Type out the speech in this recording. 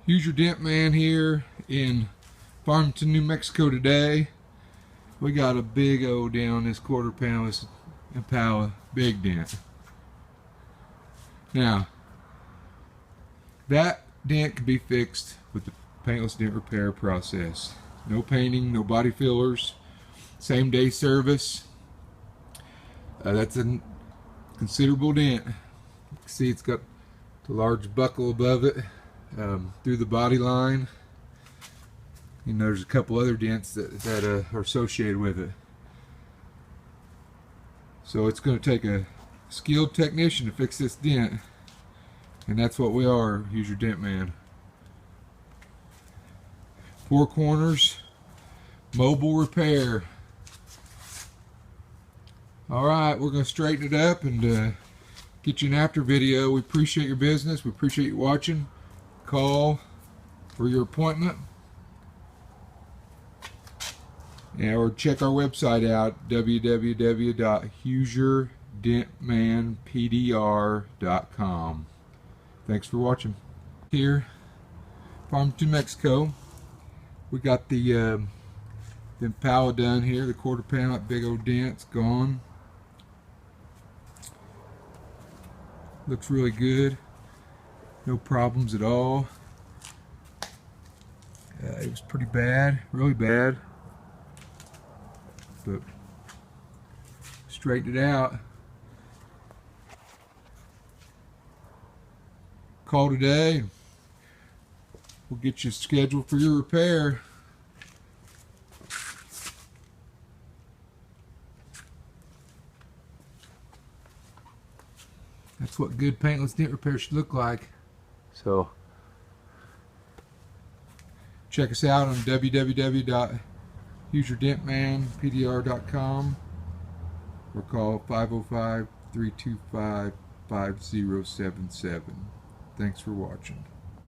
Use your Dent Man here in Farmington, New Mexico today. We got a big O down this quarter pound, this Impala, big dent. Now, that dent can be fixed with the paintless dent repair process. No painting, no body fillers, same day service. That's a considerable dent. You can see it's got the large buckle above it through the body line. You know, there's a couple other dents that are associated with it. So it's going to take a skilled technician to fix this dent, and that's what we are. Use your Dent Man. 4 corners, mobile repair. Alright, we're going to straighten it up and get you an after video. We appreciate your business. We appreciate you watching. Call for your appointment. Or check our website out, www.hoosierdentmanpdr.com. Thanks for watching. Here, Farmington, Mexico. We got the Impala done here, the quarter pound, that big old dent's gone. Looks really good. No problems at all. It was pretty bad, really bad. But straighten it out. Call today. We'll get you scheduled for your repair. That's what good paintless dent repair should look like. So check us out on www.hoosierdentmanpdr.com or call 505-325-5077. Thanks for watching.